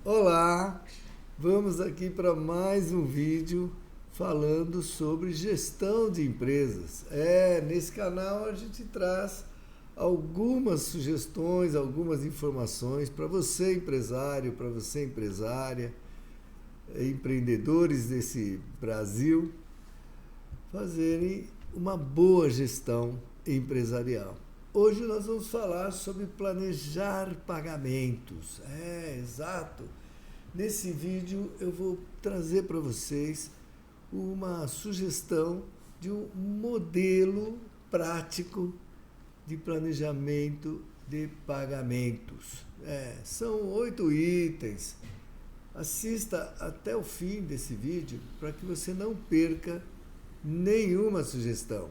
Olá, vamos aqui para mais um vídeo falando sobre gestão de empresas. Nesse canal a gente traz algumas sugestões, algumas informações para você empresário, para você empresária, empreendedores desse Brasil fazerem uma boa gestão empresarial. Hoje nós vamos falar sobre planejar pagamentos. Exato. Nesse vídeo eu vou trazer para vocês uma sugestão de um modelo prático de planejamento de pagamentos. São 8 itens. Assista até o fim desse vídeo para que você não perca nenhuma sugestão.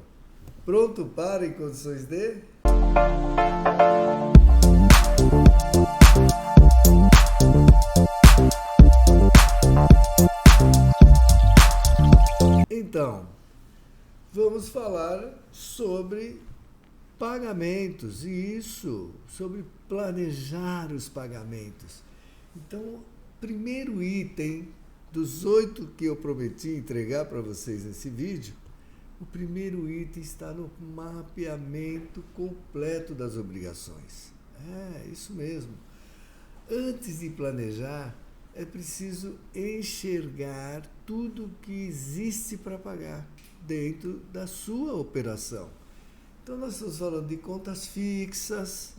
Pronto para em condições de? Então, vamos falar sobre pagamentos e sobre planejar os pagamentos. Então, primeiro item dos 8 que eu prometi entregar para vocês nesse vídeo, o primeiro item está no mapeamento completo das obrigações. Isso mesmo. Antes de planejar, é preciso enxergar tudo que existe para pagar dentro da sua operação. Então, nós estamos falando de contas fixas,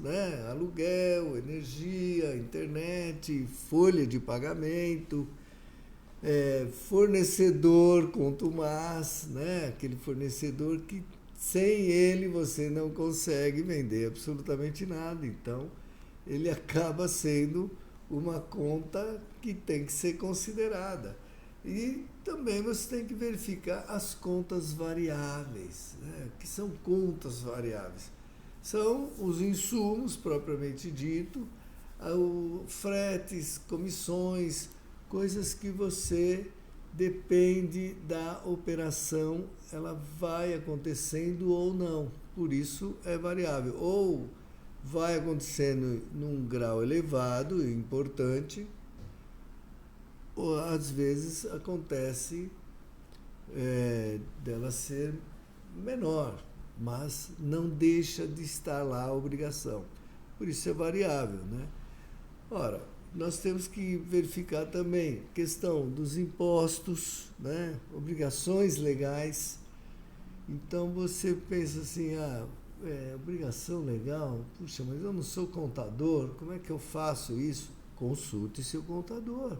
aluguel, energia, internet, folha de pagamento, fornecedor contumaz, aquele fornecedor que sem ele você não consegue vender absolutamente nada. Então, ele acaba sendo uma conta que tem que ser considerada. E também você tem que verificar as contas variáveis. Que são contas variáveis? São os insumos propriamente dito, fretes, comissões, coisas que você depende da operação, ela vai acontecendo ou não, por isso é variável. Ou vai acontecendo num grau elevado e importante, ou às vezes acontece dela ser menor, mas não deixa de estar lá a obrigação. Por isso é variável, Ora, nós temos que verificar também a questão dos impostos, obrigações legais. Então você pensa assim, obrigação legal, puxa, mas eu não sou contador, como é que eu faço isso? Consulte seu contador.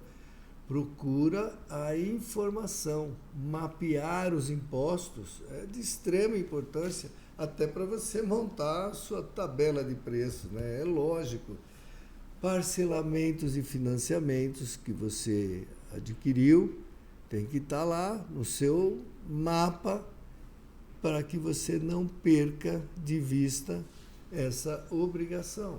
Procura a informação, mapear os impostos é de extrema importância, até para você montar a sua tabela de preços, É lógico. Parcelamentos e financiamentos que você adquiriu tem que estar lá no seu mapa para que você não perca de vista essa obrigação.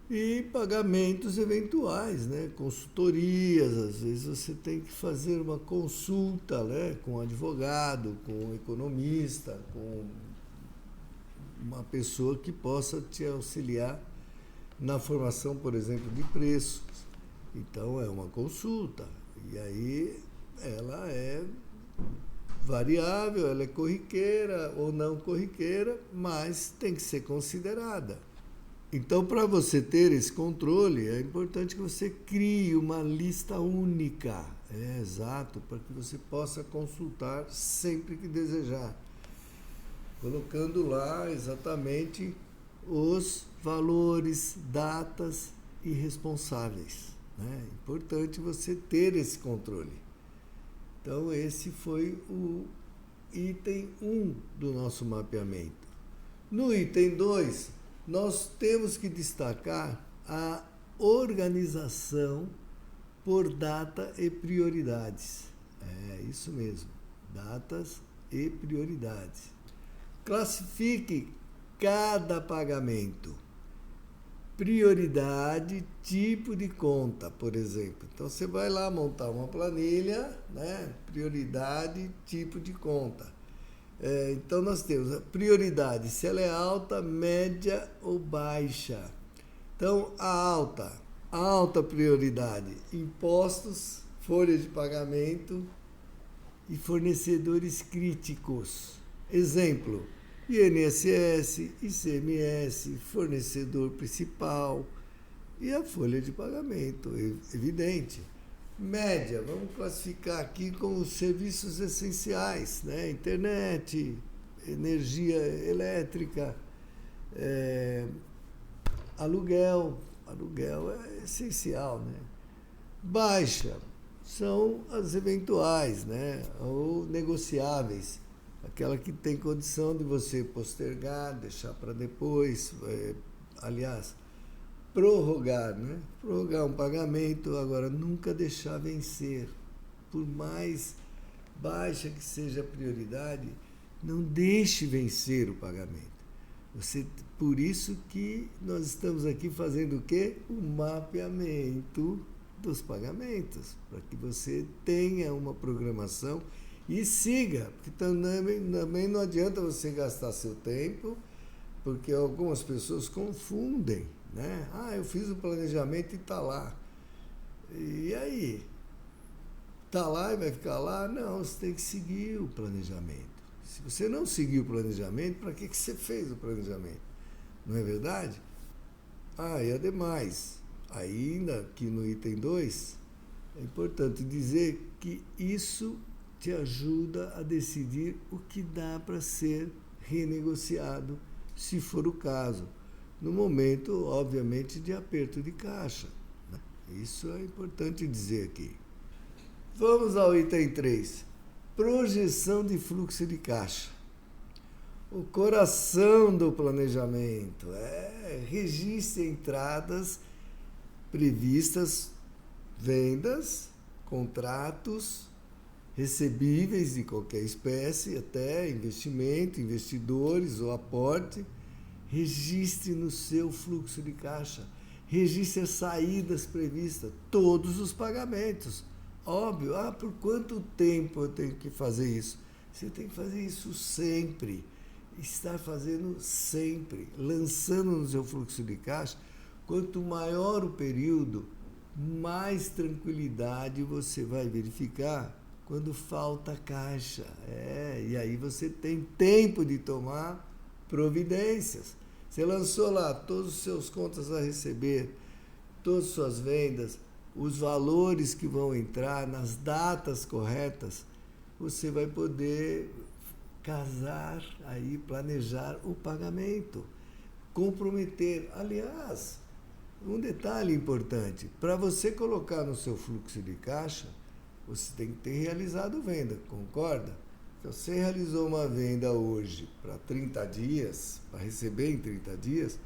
E pagamentos eventuais, consultorias, às vezes você tem que fazer uma consulta, com um advogado, com um economista, com uma pessoa que possa te auxiliar na formação, por exemplo, de preços. Então, é uma consulta. E aí, ela é variável, ela é corriqueira ou não corriqueira, mas tem que ser considerada. Então, para você ter esse controle, é importante que você crie uma lista única. Exato, para que você possa consultar sempre que desejar. Colocando lá exatamente os valores, datas e responsáveis. É importante você ter esse controle. Então, esse foi o item 1 do nosso mapeamento. No item 2, nós temos que destacar a organização por data e prioridades. Isso mesmo, datas e prioridades. Classifique cada pagamento. Prioridade, tipo de conta, por exemplo. Então, você vai lá montar uma planilha, prioridade, tipo de conta. Então, nós temos a prioridade, se ela é alta, média ou baixa. Então, a alta, alta prioridade: impostos, folha de pagamento e fornecedores críticos. Exemplo: INSS, ICMS, fornecedor principal e a folha de pagamento, evidente. Média, vamos classificar aqui como os serviços essenciais, né? Internet, energia elétrica, aluguel é essencial, né? Baixa são as eventuais, né? Ou negociáveis, aquela que tem condição de você postergar, deixar para depois, aliás, prorrogar, né? Prorrogar um pagamento, agora nunca deixar vencer. Por mais baixa que seja a prioridade, não deixe vencer o pagamento. Por isso que nós estamos aqui fazendo o quê? O mapeamento dos pagamentos, para que você tenha uma programação e siga, porque também não adianta você gastar seu tempo, porque algumas pessoas confundem, né? Eu fiz o planejamento e está lá. E aí? Está lá e vai ficar lá? Não, você tem que seguir o planejamento. Se você não seguir o planejamento, para que você fez o planejamento? Não é verdade? E ademais, ainda aqui no item 2, é importante dizer que isso te ajuda a decidir o que dá para ser renegociado, se for o caso, no momento, obviamente, de aperto de caixa. Isso é importante dizer aqui. Vamos ao item 3. Projeção de fluxo de caixa. O coração do planejamento. Registre entradas previstas, vendas, contratos, recebíveis de qualquer espécie, até investimento, investidores ou aporte. Registre no seu fluxo de caixa. Registre as saídas previstas, todos os pagamentos. Óbvio, por quanto tempo eu tenho que fazer isso? Você tem que fazer isso sempre. Estar fazendo sempre, lançando no seu fluxo de caixa. Quanto maior o período, mais tranquilidade você vai verificar quando falta caixa. E aí você tem tempo de tomar providências. Você lançou lá todos os seus contas a receber, todas as suas vendas, os valores que vão entrar nas datas corretas, você vai poder casar aí, planejar o pagamento, comprometer. Aliás, um detalhe importante, para você colocar no seu fluxo de caixa, você tem que ter realizado venda, concorda? Se você realizou uma venda hoje para 30 dias, para receber em 30 dias,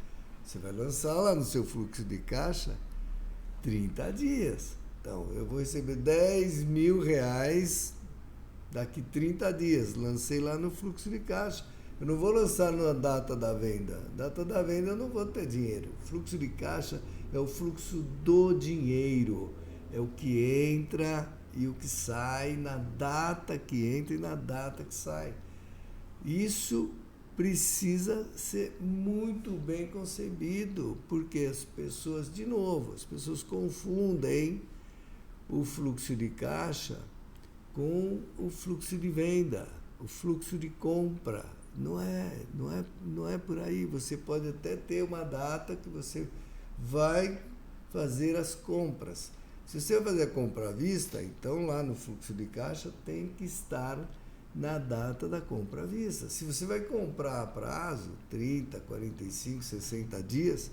você vai lançar lá no seu fluxo de caixa 30 dias. Então, eu vou receber 10 mil reais daqui 30 dias. Lancei lá no fluxo de caixa. Eu não vou lançar na data da venda. Data da venda eu não vou ter dinheiro. O fluxo de caixa é o fluxo do dinheiro. É o que entra e o que sai na data que entra e na data que sai. Isso precisa ser muito bem concebido, porque as pessoas, de novo, as pessoas confundem o fluxo de caixa com o fluxo de venda, o fluxo de compra. Não é por aí. Você pode até ter uma data que você vai fazer as compras. Se você vai fazer a compra à vista, então lá no fluxo de caixa tem que estar na data da compra à vista. Se você vai comprar a prazo, 30, 45, 60 dias,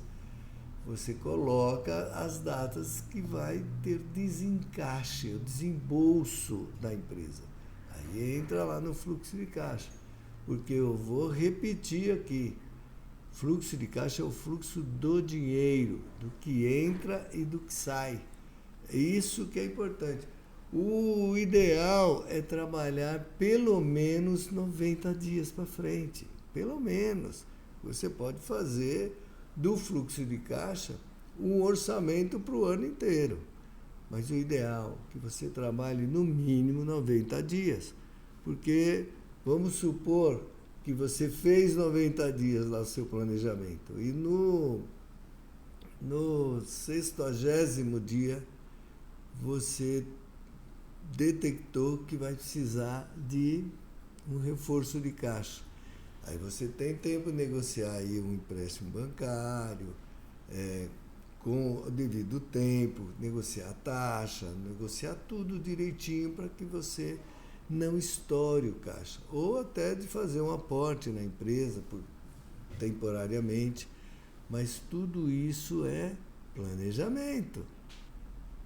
você coloca as datas que vai ter desencaixe, o desembolso da empresa. Aí entra lá no fluxo de caixa. Porque eu vou repetir aqui, fluxo de caixa é o fluxo do dinheiro, do que entra e do que sai. É isso que é importante. O ideal é trabalhar pelo menos 90 dias para frente. Pelo menos. Você pode fazer do fluxo de caixa um orçamento para o ano inteiro. Mas o ideal é que você trabalhe no mínimo 90 dias. Porque vamos supor que você fez 90 dias lá o seu planejamento. E no 60º dia, você detectou que vai precisar de um reforço de caixa. Aí você tem tempo de negociar aí um empréstimo bancário, com o devido tempo, negociar a taxa, negociar tudo direitinho para que você não estoure o caixa. Ou até de fazer um aporte na empresa temporariamente, mas tudo isso é planejamento.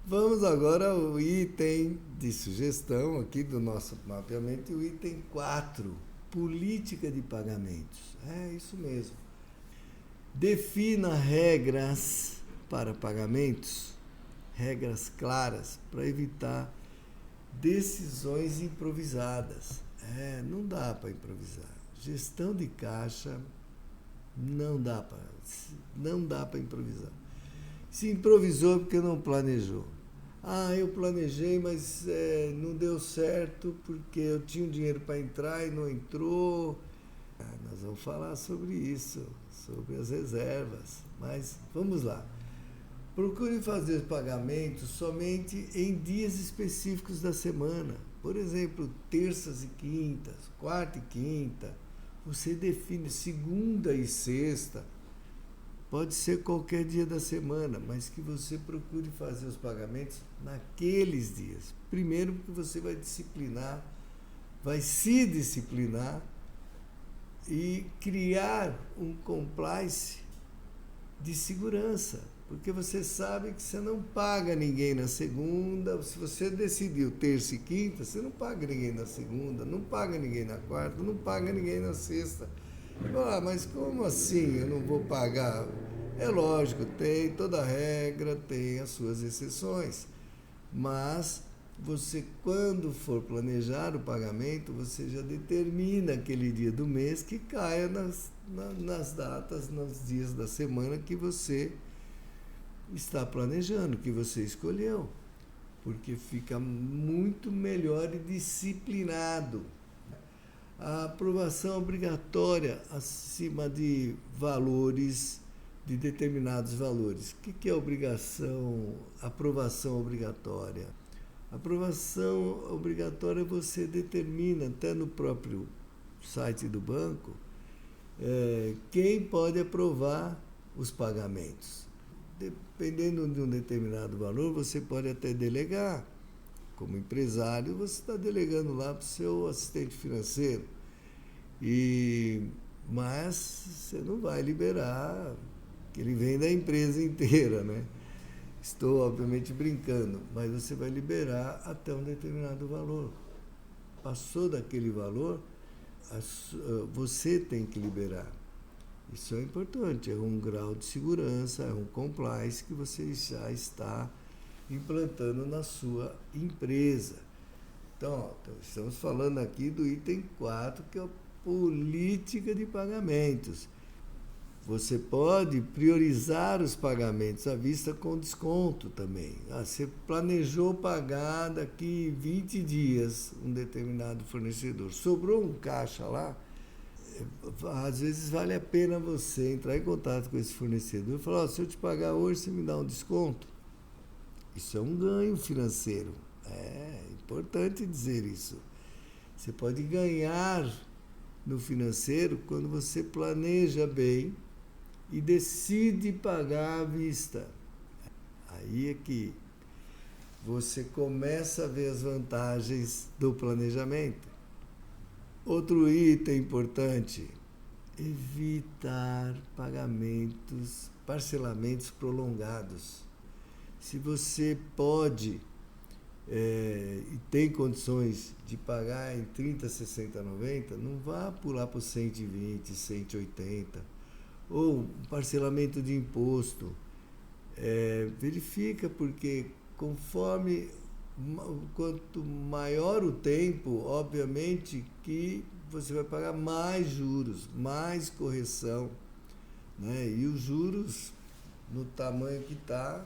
Vamos agora ao item de sugestão aqui do nosso mapeamento, o item 4, política de pagamentos. É isso mesmo. Defina regras para pagamentos, regras claras para evitar decisões improvisadas. Não dá para improvisar. Gestão de caixa não dá para improvisar. Se improvisou é porque não planejou. Eu planejei, mas não deu certo porque eu tinha um dinheiro para entrar e não entrou. Nós vamos falar sobre isso, sobre as reservas. Mas vamos lá. Procure fazer pagamentos somente em dias específicos da semana. Por exemplo, terças e quintas, quarta e quinta. Você define segunda e sexta. Pode ser qualquer dia da semana, mas que você procure fazer os pagamentos naqueles dias. Primeiro, porque você vai se disciplinar e criar um compliance de segurança. Porque você sabe que você não paga ninguém na segunda. Se você decidiu terça e quinta, você não paga ninguém na segunda, não paga ninguém na quarta, não paga ninguém na sexta. Mas como assim eu não vou pagar? É lógico, tem toda regra, tem as suas exceções. Mas você, quando for planejar o pagamento, você já determina aquele dia do mês que caia nas datas, nos dias da semana que você está planejando, que você escolheu. Porque fica muito melhor e disciplinado. A aprovação obrigatória acima de valores, de determinados valores. O que é aprovação obrigatória? Aprovação obrigatória você determina, até no próprio site do banco, quem pode aprovar os pagamentos. Dependendo de um determinado valor, você pode até delegar. Como empresário, você está delegando lá para o seu assistente financeiro. Mas você não vai liberar, que ele vem da empresa inteira, né? Estou, obviamente, brincando, mas você vai liberar até um determinado valor. Passou daquele valor, você tem que liberar. Isso é importante, é um grau de segurança, é um compliance que você já está implantando na sua empresa. Então, estamos falando aqui do item 4, que é a política de pagamentos. Você pode priorizar os pagamentos à vista com desconto também. Você planejou pagar daqui 20 dias um determinado fornecedor. Sobrou um caixa lá, às vezes vale a pena você entrar em contato com esse fornecedor e falar, se eu te pagar hoje, você me dá um desconto? Isso é um ganho financeiro. É importante dizer isso. Você pode ganhar no financeiro quando você planeja bem e decide pagar à vista. Aí é que você começa a ver as vantagens do planejamento. Outro item importante, evitar parcelamentos prolongados. Se você pode e tem condições de pagar em 30, 60, 90, não vá pular para os 120, 180. Ou um parcelamento de imposto. Verifica, porque quanto maior o tempo, obviamente que você vai pagar mais juros, mais correção, né? E os juros, no tamanho que está,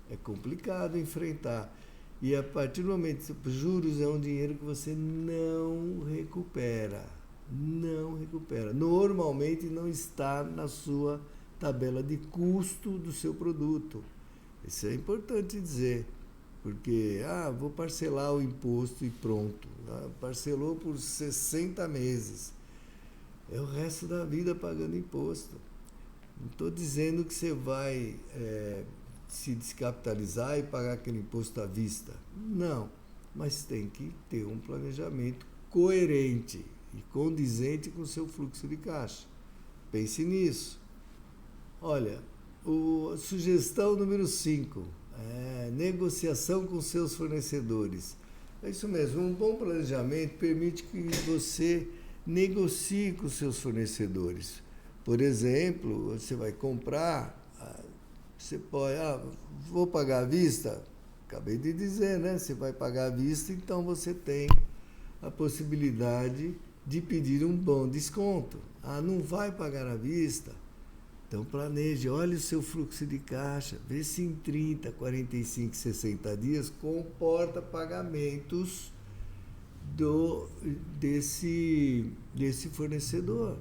é complicado enfrentar. E a partir do momento que juros é um dinheiro que você não recupera. Normalmente não está na sua tabela de custo do seu produto. Isso é importante dizer, porque vou parcelar o imposto e pronto. Parcelou por 60 meses. É o resto da vida pagando imposto. Não estou dizendo que você vai se descapitalizar e pagar aquele imposto à vista. Não, mas tem que ter um planejamento coerente e condizente com o seu fluxo de caixa. Pense nisso. Olha, a sugestão número 5, negociação com seus fornecedores. É isso mesmo, um bom planejamento permite que você negocie com seus fornecedores. Por exemplo, você vai comprar, você pode, vou pagar à vista? Acabei de dizer, né? Você vai pagar à vista, então você tem a possibilidade de pedir um bom desconto. Não vai pagar à vista? Então planeje, olhe o seu fluxo de caixa, vê se em 30, 45, 60 dias comporta pagamentos desse fornecedor.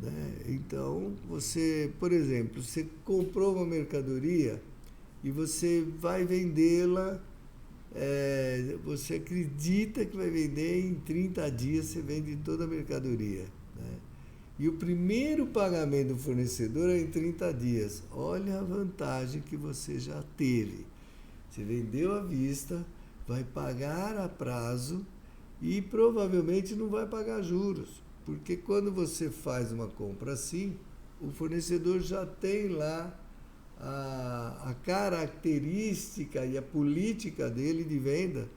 Né? Então, você, por exemplo, você comprou uma mercadoria e você vai vendê-la, você acredita que vai vender em 30 dias, você vende toda a mercadoria. Né? E o primeiro pagamento do fornecedor é em 30 dias. Olha a vantagem que você já teve. Você vendeu à vista, vai pagar a prazo e provavelmente não vai pagar juros. Porque quando você faz uma compra assim, o fornecedor já tem lá a característica e a política dele de venda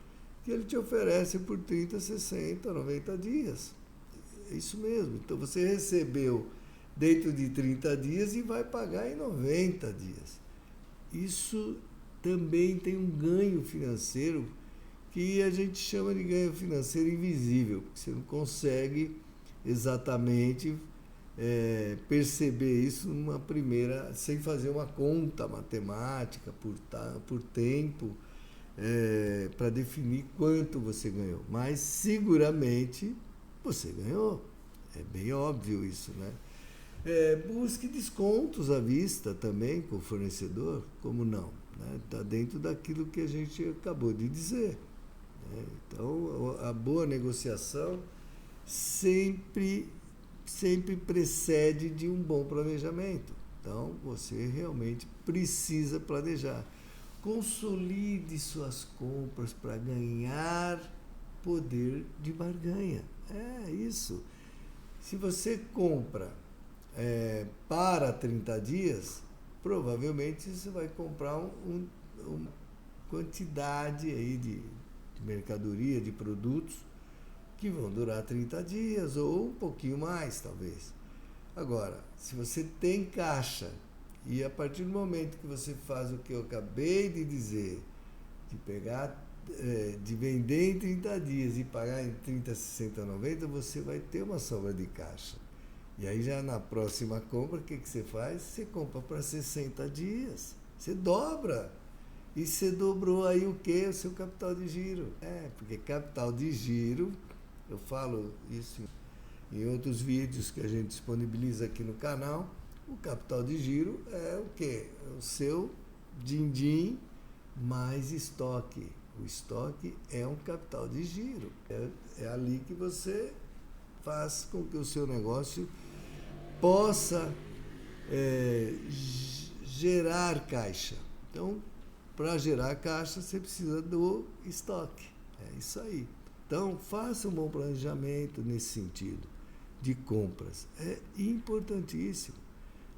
que ele te oferece por 30, 60, 90 dias. É isso mesmo. Então você recebeu dentro de 30 dias e vai pagar em 90 dias. Isso também tem um ganho financeiro que a gente chama de ganho financeiro invisível, porque você não consegue exatamente perceber isso numa primeira, sem fazer uma conta matemática por tempo, para definir quanto você ganhou. Mas seguramente você ganhou. É bem óbvio isso, né? Busque descontos à vista também com o fornecedor, como não? Está dentro daquilo que a gente acabou de dizer. Né? Então, a boa negociação sempre precede de um bom planejamento. Então, você realmente precisa planejar. Consolide suas compras para ganhar poder de barganha. É isso. Se você compra para 30 dias, provavelmente você vai comprar uma quantidade aí de mercadoria, de produtos que vão durar 30 dias ou um pouquinho mais, talvez. Agora, se você tem caixa e a partir do momento que você faz o que eu acabei de dizer, de pegar, de vender em 30 dias e pagar em 30, 60, 90, você vai ter uma sobra de caixa. E aí já na próxima compra, o que você faz? Você compra para 60 dias. Você dobra. E você dobrou aí o quê? O seu capital de giro. Porque capital de giro, eu falo isso em outros vídeos que a gente disponibiliza aqui no canal, o capital de giro é o quê? É o seu din-din mais estoque. O estoque é um capital de giro. É ali que você faz com que o seu negócio possa gerar caixa. Então, para gerar caixa, você precisa do estoque. É isso aí. Então, faça um bom planejamento nesse sentido de compras. É importantíssimo.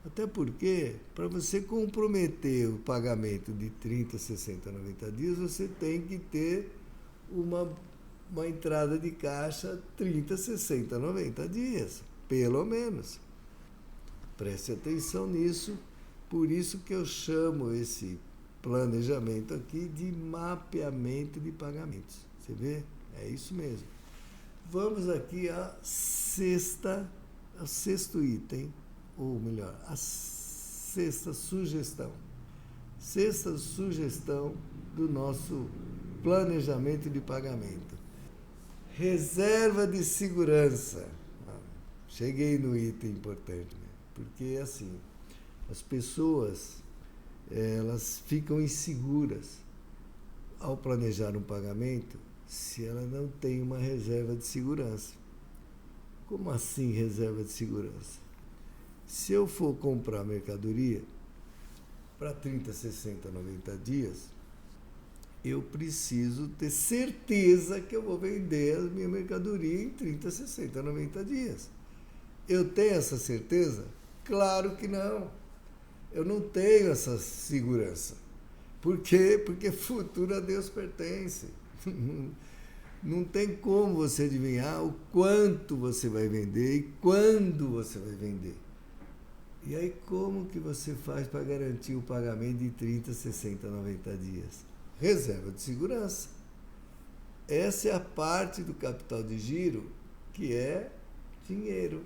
Até porque, para você comprometer o pagamento de 30, 60, 90 dias, você tem que ter uma entrada de caixa 30, 60, 90 dias, pelo menos. Preste atenção nisso, por isso que eu chamo esse planejamento aqui de mapeamento de pagamentos. Você vê? É isso mesmo. Vamos aqui ao sexto item, ou melhor, a sexta sugestão. Sexta sugestão do nosso planejamento de pagamento. Reserva de segurança. Cheguei no item importante, né? Porque assim, As pessoas, elas ficam inseguras ao planejar um pagamento se ela não tem uma reserva de segurança. Como assim reserva de segurança? Se eu for comprar mercadoria para 30, 60, 90 dias, eu preciso ter certeza que eu vou vender a minha mercadoria em 30, 60, 90 dias. Eu tenho essa certeza? Claro que não. Eu não tenho essa segurança. Por quê? Porque futuro a Deus pertence. Não tem como você adivinhar o quanto você vai vender e quando você vai vender. E aí como que você faz para garantir o pagamento de 30, 60, 90 dias? Reserva de segurança. Essa é a parte do capital de giro que é dinheiro.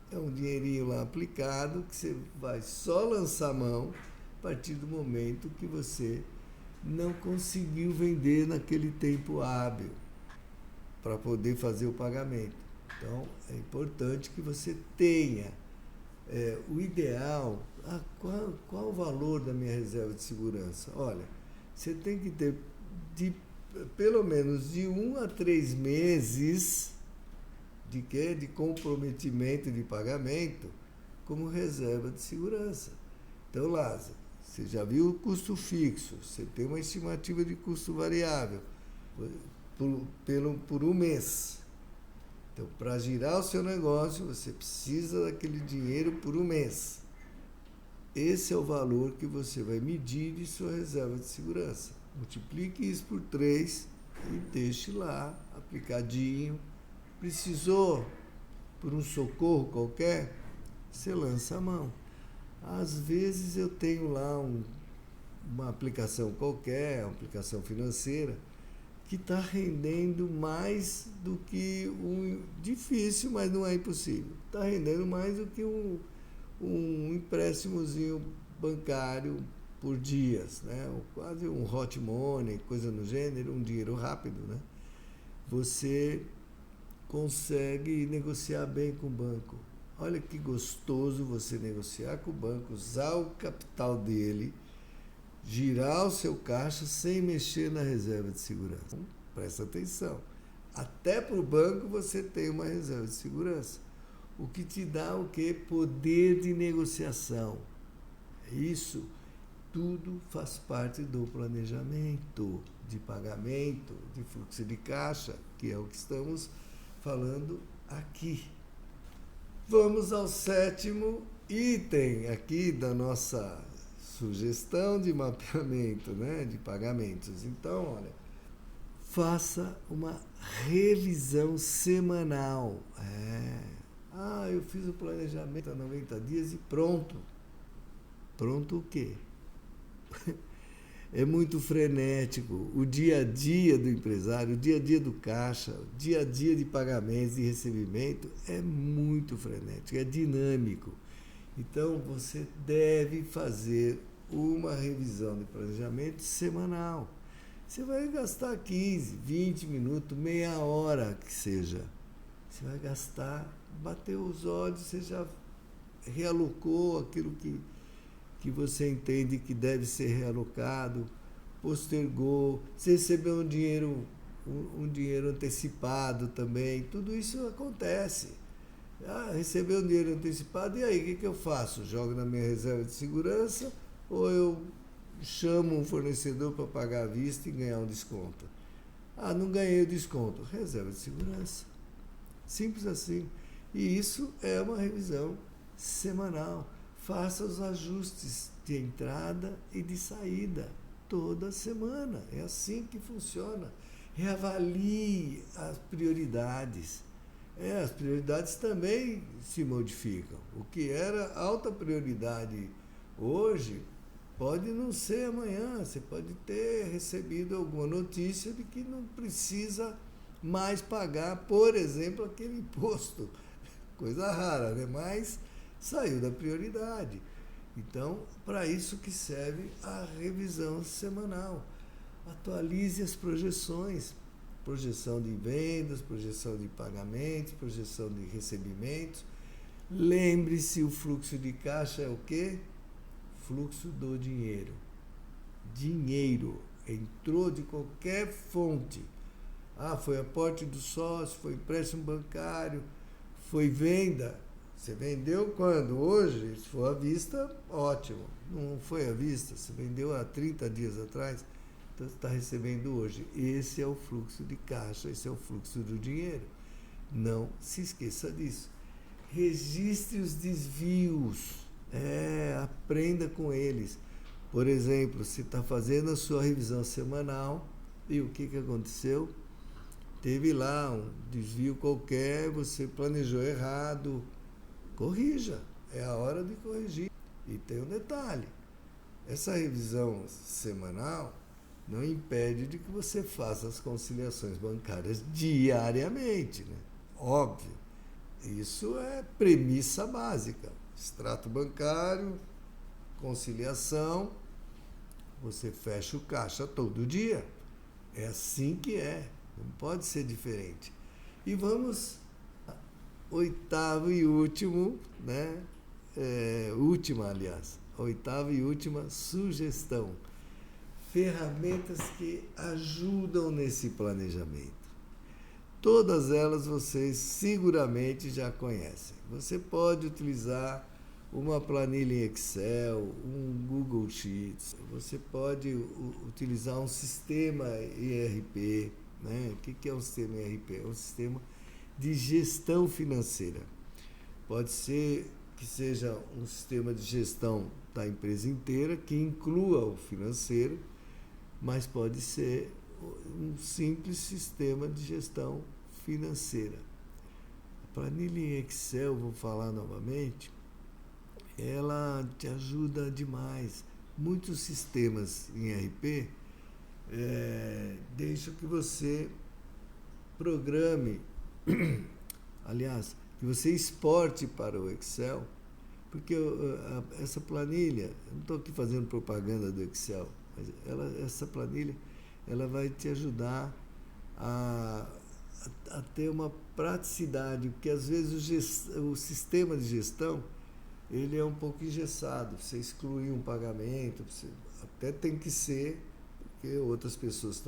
É um dinheirinho lá aplicado que você vai só lançar mão a partir do momento que você não conseguiu vender naquele tempo hábil para poder fazer o pagamento. Então, é importante que você tenha o ideal. Qual o valor da minha reserva de segurança? Olha, você tem que ter pelo menos de 1 a 3 meses de quê? De comprometimento de pagamento como reserva de segurança. Então, Lázaro, você já viu o custo fixo, você tem uma estimativa de custo variável por um mês. Então, para girar o seu negócio, você precisa daquele dinheiro por um mês. Esse é o valor que você vai medir de sua reserva de segurança. Multiplique isso por 3 e deixe lá, aplicadinho. Precisou por um socorro qualquer, você lança a mão. Às vezes eu tenho lá uma aplicação qualquer, uma aplicação financeira, que está rendendo mais do que difícil, mas não é impossível. Está rendendo mais do que um empréstimozinho bancário por dias, né? Quase um hot money, coisa no gênero, um dinheiro rápido, né? Você consegue negociar bem com o banco. Olha que gostoso você negociar com o banco, usar o capital dele, girar o seu caixa sem mexer na reserva de segurança. Então, presta atenção. Até para o banco você tem uma reserva de segurança. O que te dá o quê? Poder de negociação. Isso tudo faz parte do planejamento de pagamento, de fluxo de caixa, que é o que estamos falando aqui. Vamos ao 7º item aqui da nossa sugestão de mapeamento, né, de pagamentos. Então, olha, faça uma revisão semanal. Eu fiz o planejamento há 90 dias e pronto. Pronto o quê? É muito frenético. O dia a dia do empresário, o dia a dia do caixa, o dia a dia de pagamentos e recebimento é muito frenético, é dinâmico. Então, você deve fazer uma revisão de planejamento semanal. Você vai gastar 15, 20 minutos, meia hora que seja. Você vai gastar, bateu os olhos, você já realocou aquilo que você entende que deve ser realocado, postergou, você recebeu um dinheiro antecipado também, tudo isso acontece. Recebeu um dinheiro antecipado, e aí, o que eu faço? Jogo na minha reserva de segurança ou eu chamo um fornecedor para pagar à vista e ganhar um desconto? Não ganhei o desconto. Reserva de segurança. Simples assim. E isso é uma revisão semanal. Faça os ajustes de entrada e de saída toda semana. É assim que funciona. Reavalie as prioridades. As prioridades também se modificam. O que era alta prioridade hoje pode não ser amanhã. Você pode ter recebido alguma notícia de que não precisa mais pagar, por exemplo, aquele imposto. Coisa rara, né? Mas saiu da prioridade. Então, para isso que serve a revisão semanal. Atualize as projeções. Projeção de vendas, projeção de pagamentos, projeção de recebimentos. Lembre-se, o fluxo de caixa é o quê? fluxo do dinheiro. Dinheiro entrou de qualquer fonte. Foi aporte do sócio, foi empréstimo bancário, foi venda. Você vendeu quando? Hoje, se for à vista, ótimo. Não foi à vista, você vendeu há 30 dias atrás, então você está recebendo hoje. Esse é o fluxo de caixa, esse é o fluxo do dinheiro. Não se esqueça disso. Registre os desvios, aprenda com eles. Por exemplo, se está fazendo a sua revisão semanal e o que aconteceu? Teve lá um desvio qualquer, você planejou errado, corrija, é a hora de corrigir. E tem um detalhe, essa revisão semanal não impede de que você faça as conciliações bancárias diariamente, né? Óbvio, isso é premissa básica. Extrato bancário, conciliação, você fecha o caixa todo dia. É assim que é, não pode ser diferente. E vamos, oitavo e último, né? Oitava e última sugestão. Ferramentas que ajudam nesse planejamento. Todas elas vocês seguramente já conhecem. Você pode utilizar uma planilha em Excel, um Google Sheets, você pode utilizar um sistema ERP. Né? O que é um sistema ERP? É um sistema de gestão financeira. Pode ser que seja um sistema de gestão da empresa inteira, que inclua o financeiro, mas pode ser um simples sistema de gestão financeira. A planilha em Excel, vou falar novamente, ela te ajuda demais. Muitos sistemas em ERP deixam que você programe, aliás, que você exporte para o Excel, porque essa planilha, eu não estou aqui fazendo propaganda do Excel, mas essa planilha ela vai te ajudar a ter uma praticidade, porque às vezes o sistema de gestão ele é um pouco engessado, você excluir um pagamento, até tem que ser, porque outras pessoas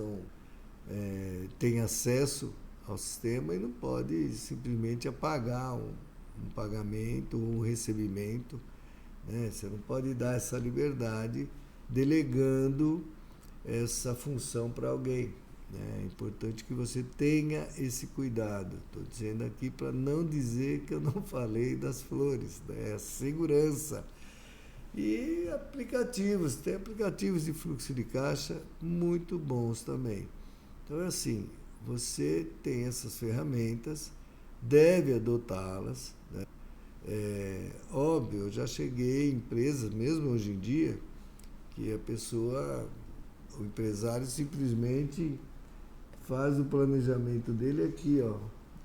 têm acesso ao sistema e não pode simplesmente apagar um pagamento ou um recebimento, né? Você não pode dar essa liberdade delegando essa função para alguém, né? É importante que você tenha esse cuidado. Estou dizendo aqui para não dizer que eu não falei das flores, né? A segurança. E aplicativos, tem aplicativos de fluxo de caixa muito bons também. Então é assim, você tem essas ferramentas, deve adotá-las, né? Óbvio, eu já cheguei em empresas, mesmo hoje em dia, que o empresário simplesmente faz o planejamento dele aqui, ó.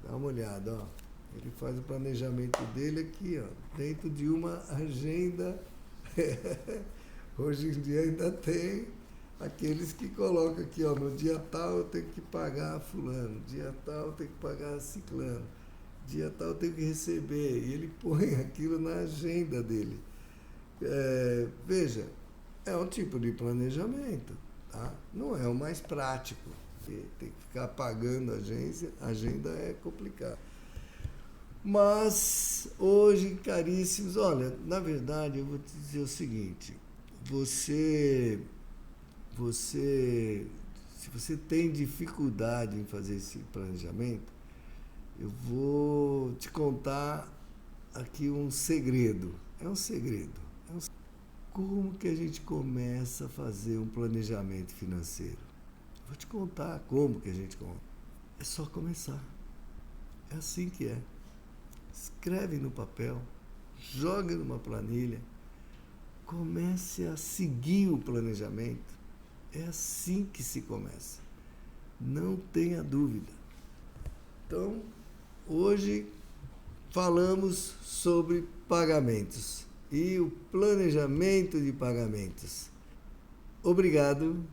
Dá uma olhada, ó. Ele faz o planejamento dele aqui, ó, dentro de uma agenda. Hoje em dia ainda tem aqueles que colocam aqui, ó, no dia tal eu tenho que pagar fulano, dia tal eu tenho que pagar ciclano, dia tal eu tenho que receber, e ele põe aquilo na agenda dele. Veja, é um tipo de planejamento, tá? Não é o mais prático, porque tem que ficar pagando a agenda é complicado. Mas hoje, caríssimos, olha, na verdade eu vou te dizer o seguinte, se você tem dificuldade em fazer esse planejamento, eu vou te contar aqui um segredo. É um segredo. Como que a gente começa a fazer um planejamento financeiro? Vou te contar como que a gente começa. É só começar. É assim que é. Escreve no papel, joga numa planilha, comece a seguir o planejamento. É assim que se começa. Não tenha dúvida. Então, hoje falamos sobre pagamentos e o planejamento de pagamentos. Obrigado.